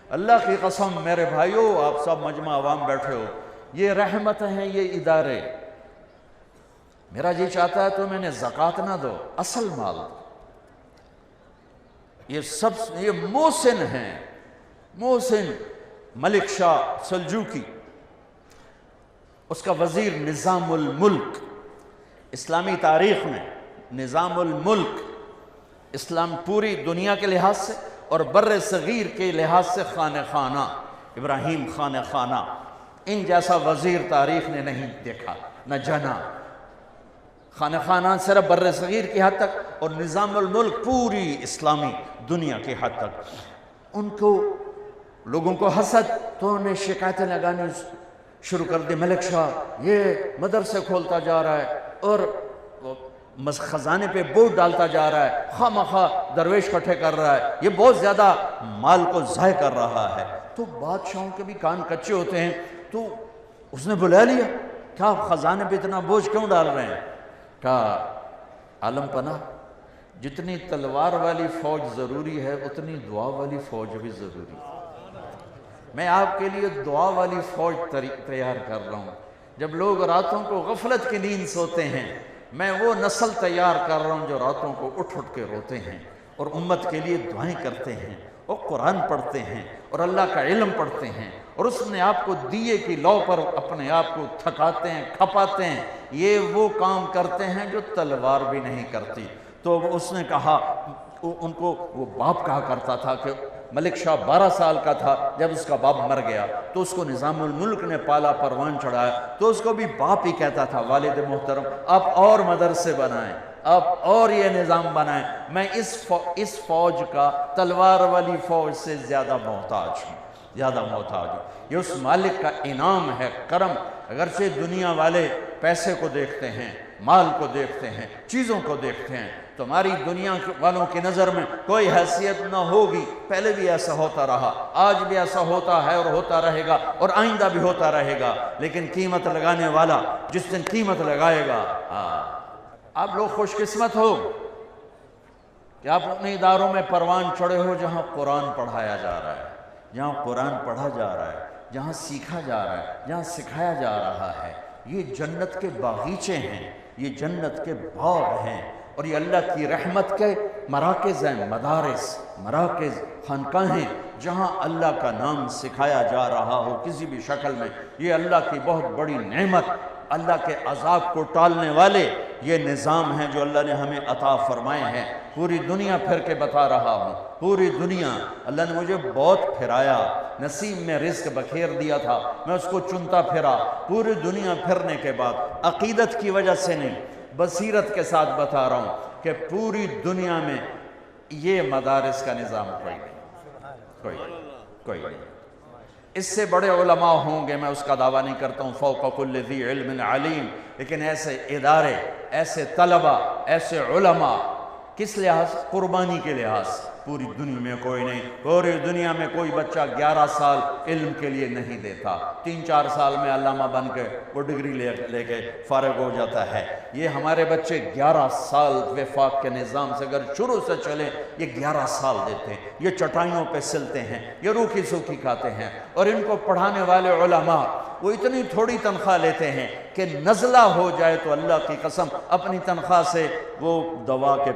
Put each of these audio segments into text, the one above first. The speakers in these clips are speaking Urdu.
اللہ کی قسم میرے بھائیوں، آپ سب مجمع عوام بیٹھے ہو، یہ رحمت ہیں یہ ادارے۔ میرا جی چاہتا ہے تو میں نے زکوٰۃ نہ دو، اصل مال دو۔ یہ محسن ہیں، محسن ملک شاہ سلجوقی، اس کا وزیر نظام الملک، اسلامی تاریخ میں نظام الملک، اسلام پوری دنیا کے لحاظ سے اور بر صغیر کے لحاظ سے خانہ خانہ، ابراہیم خانہ خانہ، ان جیسا وزیر تاریخ نے نہیں دیکھا نہ جنا۔ خانہ خانہ صرف بر صغیر کی حد تک اور نظام الملک پوری اسلامی دنیا کی حد تک۔ ان کو لوگوں کو حسد، تو انہیں شکایتیں لگانی شروع کر دی، ملک شاہ یہ مدرسے کھولتا جا رہا ہے اور خزانے پہ بوجھ ڈالتا جا رہا ہے، خواہ مخواہ درویش اکٹھے کر رہا ہے، یہ بہت زیادہ مال کو ضائع کر رہا ہے۔ تو بادشاہوں کے بھی کان کچے ہوتے ہیں، تو اس نے بلا لیا، کیا آپ خزانے پہ اتنا بوجھ کیوں ڈال رہے ہیں؟ کہا عالم پناہ، جتنی تلوار والی فوج ضروری ہے اتنی دعا والی فوج بھی ضروری ہے۔ میں آپ کے لیے دعا والی فوج تیار کر رہا ہوں۔ جب لوگ راتوں کو غفلت کی نیند سوتے ہیں، میں وہ نسل تیار کر رہا ہوں جو راتوں کو اٹھ اٹھ کے روتے ہیں اور امت کے لیے دعائیں کرتے ہیں اور قرآن پڑھتے ہیں اور اللہ کا علم پڑھتے ہیں، اور اس نے آپ کو دیے کی لو پر اپنے آپ کو تھکاتے ہیں، کھپاتے ہیں۔ یہ وہ کام کرتے ہیں جو تلوار بھی نہیں کرتی۔ تو اس نے کہا، ان کو وہ باپ کہا کرتا تھا کہ ملک شاہ 12 سال کا تھا جب اس کا باپ مر گیا، تو اس کو نظام الملک نے پالا، پروان چڑھایا، تو اس کو بھی باپ ہی کہتا تھا، والد محترم آپ اور مدرسے بنائیں، آپ اور یہ نظام بنائیں، میں اس فوج کا تلوار والی فوج سے زیادہ محتاج ہوں، زیادہ محتاج ہوں۔ یہ اس مالک کا انعام ہے، کرم۔ اگرچہ دنیا والے پیسے کو دیکھتے ہیں، مال کو دیکھتے ہیں، چیزوں کو دیکھتے ہیں، تمہاری دنیا والوں کی نظر میں کوئی حیثیت نہ ہوگی، پہلے بھی ایسا ہوتا رہا، آج بھی ایسا ہوتا ہے اور ہوتا رہے گا اور آئندہ بھی ہوتا رہے گا، لیکن قیمت لگانے والا جس دن قیمت لگائے گا، آپ لوگ خوش قسمت ہو کہ آپ اپنے اداروں میں پروان چڑھے ہو جہاں قرآن پڑھایا جا رہا ہے، جہاں قرآن پڑھا جا رہا ہے، جہاں سیکھا جا رہا ہے، جہاں سکھایا جا رہا ہے۔ یہ جنت کے باغیچے ہیں، یہ جنت کے باغ ہیں، اور یہ اللہ کی رحمت کے مراکز ہیں، مراکز خانقاہیں جہاں اللہ کا نام سکھایا جا رہا ہو کسی بھی شکل میں۔ یہ اللہ کی بہت بڑی نعمت، اللہ کے عذاب کو ٹالنے والے یہ نظام ہیں جو اللہ نے ہمیں عطا فرمائے ہیں۔ پوری دنیا پھر کے بتا رہا ہوں، پوری دنیا اللہ نے مجھے بہت پھرایا، نصیب میں رزق بکھیر دیا تھا، میں اس کو چنتا پھرا۔ پوری دنیا پھرنے کے بعد عقیدت کی وجہ سے نہیں، بصیرت کے ساتھ بتا رہا ہوں کہ پوری دنیا میں یہ مدارس کا نظام کوئی نہیں۔ اس سے بڑے علماء ہوں گے، میں اس کا دعویٰ نہیں کرتا ہوں، فوق کل ذی علم علیم، لیکن ایسے ادارے، ایسے طلبہ، ایسے علماء کس لحاظ؟ قربانی کے لحاظ پوری دنیا میں کوئی نہیں۔ پوری دنیا میں کوئی بچہ 11 سال علم کے لیے نہیں دیتا، 3-4 سال میں علامہ بن کے وہ ڈگری لے کے فارغ ہو جاتا ہے۔ یہ ہمارے بچے 11 سال وفاق کے نظام سے اگر شروع سے چلیں، یہ 11 سال دیتے ہیں، یہ چٹائیوں پہ سلتے ہیں، یہ روکھی سوکھی کھاتے ہیں، اور ان کو پڑھانے والے علماء وہ اتنی تھوڑی تنخواہ لیتے ہیں کہ نزلہ ہو جائے تو اللہ کی قسم اپنی تنخواہ سے وہ دوا کے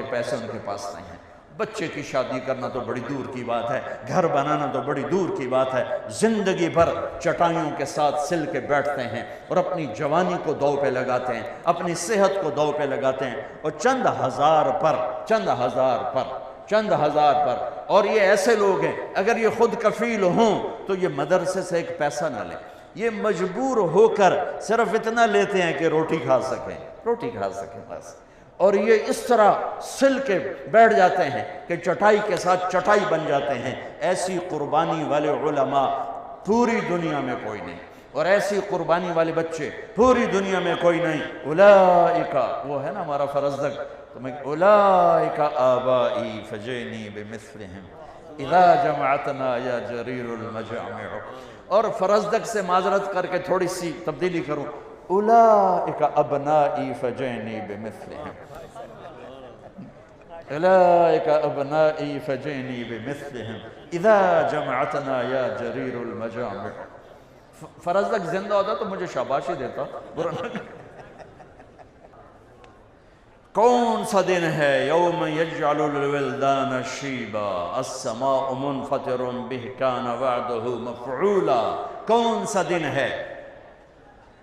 پیسے ان کے پاس نہیں ہیں۔ بچے کی شادی کرنا تو بڑی دور کی بات ہے، گھر بنانا تو بڑی دور کی بات ہے، زندگی بھر چٹائیوں کے ساتھ سل کے بیٹھتے ہیں اور اپنی جوانی کو دو پہ لگاتے ہیں، اپنی صحت کو دو پہ لگاتے ہیں، اور چند ہزار پر، اور یہ ایسے لوگ ہیں اگر یہ خود کفیل ہوں تو یہ مدرسے سے ایک پیسہ نہ لیں، یہ مجبور ہو کر صرف اتنا لیتے ہیں کہ روٹی کھا سکیں بس، اور یہ اس طرح سل کے بیٹھ جاتے ہیں کہ چٹائی کے ساتھ چٹائی بن جاتے ہیں۔ ایسی قربانی والے علماء پوری دنیا میں کوئی نہیں، اور ایسی قربانی والے بچے پوری دنیا میں کوئی نہیں۔ اولئک، وہ ہے نا ہمارا فرزدق، اولئک آبائی فجئنی بمثلہم اذا جمعتنا یا جریر المجامع۔ اور فرزدق سے معذرت کر کے تھوڑی سی تبدیلی کروں، اولئک ابنائی فجئنی بمثلہم۔ اولئک ابنائی فجئنی بمثلہم اذا جمعتنا یا جریر المجامع. فرزدق زندہ ہوتا تو مجھے شاباشی دیتا. کون سا دن ہے یوم یجعل الولدان شیبا السماء منفطر به کان وعدہ مفعولا. کون سا دن ہے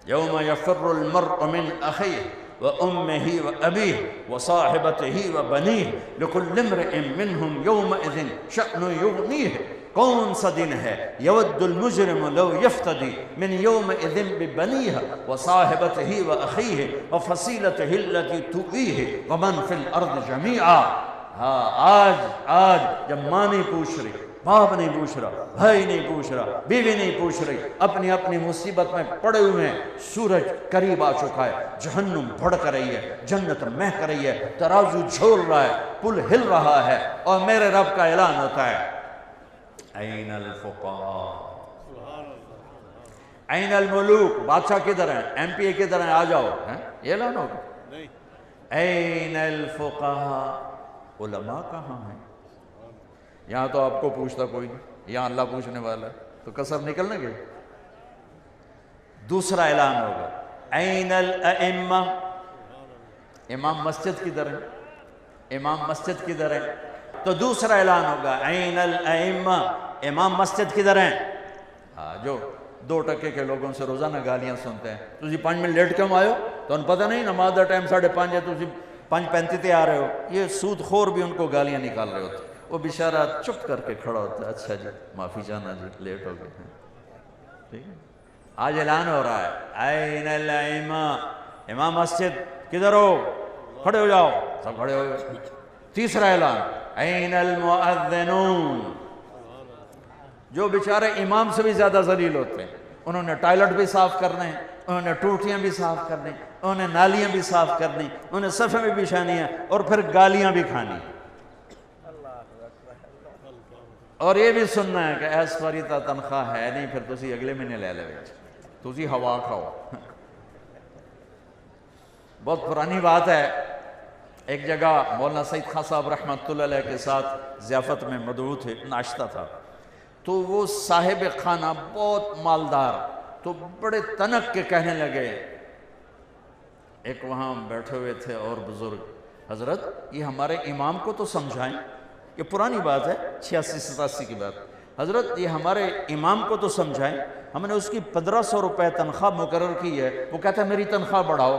یوم یفر المرء من اخیہ وأمه وأبيه وصاحبته وبنيه لكل امرئ منهم يومئذ شأن يغنيه. کون سا دن ہے یود المجرم لو یفتدی من یومئذ ببنیہ وصاحبته وأخیہ وفصیلته التي تؤویہ ومن فی الارض جمیعا. ہاں آج جب ماں نہیں پوچھ رہی، باپ نہیں پوچھ رہا، بھائی نہیں پوچھ رہا، بیوی نہیں پوچھ رہی، اپنی اپنی مصیبت میں پڑے ہوئے ہیں، سورج قریب آ چکا ہے، جہنم بھڑک رہی ہے، جنت مہک رہی ہے، ترازو جھول رہا ہے، پل ہل رہا ہے، اور میرے رب کا اعلان ہوتا ہے این الفقراء این الملوک. بادشاہ کدھر ہیں؟ ایم پی اے کدھر ہیں؟ آ جاؤ. یہ اعلان ہوگا. این الفقراء. علماء کہاں ہیں؟ یہاں تو آپ کو پوچھتا کوئی نہیں، یہاں اللہ پوچھنے والا ہے، تو کسر نکلنے گئے. دوسرا اعلان ہوگا این الائمہ. امام مسجد کدھر ہے؟ امام مسجد کدھر ہے؟ تو دوسرا اعلان ہوگا این الائمہ. امام مسجد کدھر ہیں؟ جو 2% کے لوگوں سے روزانہ گالیاں سنتے ہیں. تجھے 5 منٹ لیٹ کیوں آئے ہو؟ تو انہیں پتہ نہیں نماز دا ٹائم 5:30 ہے، تجھے 5:35 تے آ رہے ہو. یہ سود خور بھی ان کو گالیاں نکال رہے ہوتے. وہ بیچارہ چپ کر کے کھڑا ہوتا ہے، اچھا جی معافی چاہنا جی لیٹ ہو گئے ہیں. ٹھیک ہے. آج اعلان ہو رہا ہے این الائمہ. امام مسجد کدھر ہو؟ کھڑے ہو جاؤ. سب کھڑے ہو گئے. تیسرا اعلان این المؤذنون. جو بیچارے امام سے بھی زیادہ ذلیل ہوتے ہیں، انہوں نے ٹائلٹ بھی صاف کرنے ہیں، انہوں نے ٹوٹیاں بھی صاف کرنی، انہوں نے نالیاں بھی صاف کرنی، انہوں نے صفیں بھی بچھانی ہیں، اور پھر گالیاں بھی کھانی. اور یہ بھی سننا ہے کہ ایس پاری تا تنخواہ ہے نہیں، پھر تسی اگلے مہینے لے لے بیچ، تسی ہوا کھاؤ. بہت پرانی بات ہے. ایک جگہ مولانا سید خان صاحب رحمۃ اللہ علیہ کے ساتھ ضیافت میں مدعو تھے، ناشتہ تھا. تو وہ صاحب خانہ بہت مالدار، تو بڑے تنک کے کہنے لگے. ایک وہاں بیٹھے ہوئے تھے اور بزرگ، حضرت یہ ہمارے امام کو تو سمجھائیں. یہ پرانی بات ہے، 86-87 کی بات. حضرت یہ ہمارے امام کو تو سمجھائیں، ہم نے اس کی 1500 روپے تنخواہ مقرر کی ہے، وہ کہتا ہے میری تنخواہ بڑھاؤ.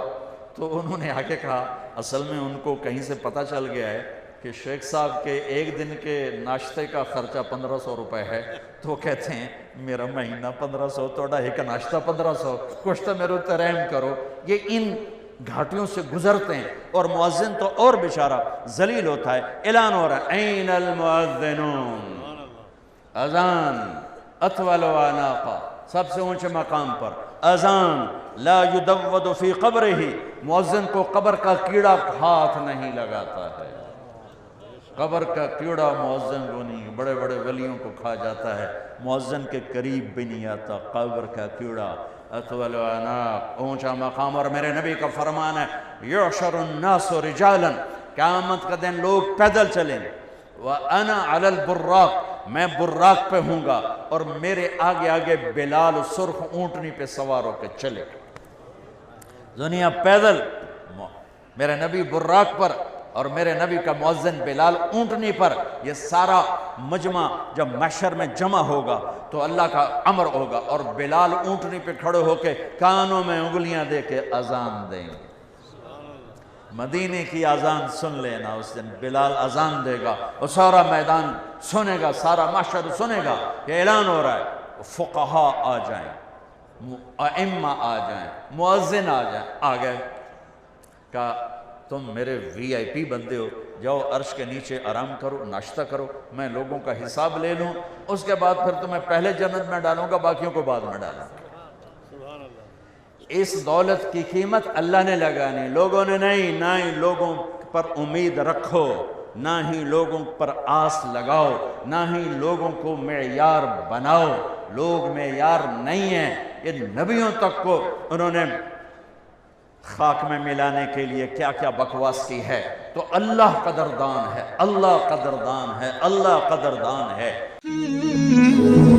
تو انہوں نے آگے کہا اصل میں ان کو کہیں سے پتہ چل گیا ہے کہ شیخ صاحب کے ایک دن کے ناشتے کا خرچہ 1500 روپے ہے. تو وہ کہتے ہیں میرا مہینہ 1500، توڑا ایک ناشتہ 1500، کچھ تو میرے اتنے رحم کرو. یہ ان گھاٹیوں سے گزرتے ہیں، اور مؤذن تو اور بیچارہ ذلیل ہوتا ہے. اعلان ہو رہا ہے این المؤذنون. اذان اطول عناقہ، سب سے اونچے مقام پر اذان. لا یدود فی قبرہ، مؤذن کو قبر کا کیڑا ہاتھ نہیں لگاتا ہے. قبر کا کیڑا مؤذن کو نہیں، بڑے بڑے ولیوں کو کھا جاتا ہے، مؤذن کے قریب بھی نہیں آتا قبر کا کیڑا. اطول عناق، اونچا مقام. اور میرے نبی کا فرمان ہے یحشر الناس رجالا، قیامت کا دن لوگ پیدل چلیں. وَأَنَا عَلَى الْبُرَّاقِ، میں براق پہ ہوں گا، اور میرے آگے آگے بلال سرخ اونٹنی پہ سوار ہو کے چلے. دنیا پیدل، میرے نبی براق پر، اور میرے نبی کا مؤذن بلال اونٹنی پر. یہ سارا مجمع جب محشر میں جمع ہوگا تو اللہ کا امر ہوگا، اور بلال اونٹنی پہ کھڑے ہو کے کانوں میں انگلیاں دے کے اذان دیں گے. مدینے کی اذان سن لینا. اس دن بلال اذان دے گا اور سارا میدان سنے گا، سارا محشر سنے گا. یہ اعلان ہو رہا ہے فقہاء آ جائیں، ائمہ آ جائیں، مؤذن آ جائیں. آ گئے. کہا تم میرے وی آئی پی بندے ہو، جاؤ عرش کے نیچے آرام کرو، ناشتہ کرو، میں لوگوں کا حساب لے لوں، اس کے بعد پھر تمہیں پہلے جنت میں ڈالوں گا، باقیوں کو بعد میں ڈالوں گا. اس دولت کی قیمت اللہ نے لگانی، لوگوں نے نہیں. نہ ہی لوگوں پر امید رکھو، نہ ہی لوگوں پر آس لگاؤ، نہ ہی لوگوں کو معیار بناؤ. لوگ معیار نہیں ہیں. یہ نبیوں تک کو انہوں نے خاک میں ملانے کے لیے کیا کیا بکواس کی ہے، تو اللہ قدردان ہے، اللہ قدردان ہے، اللہ قدردان ہے۔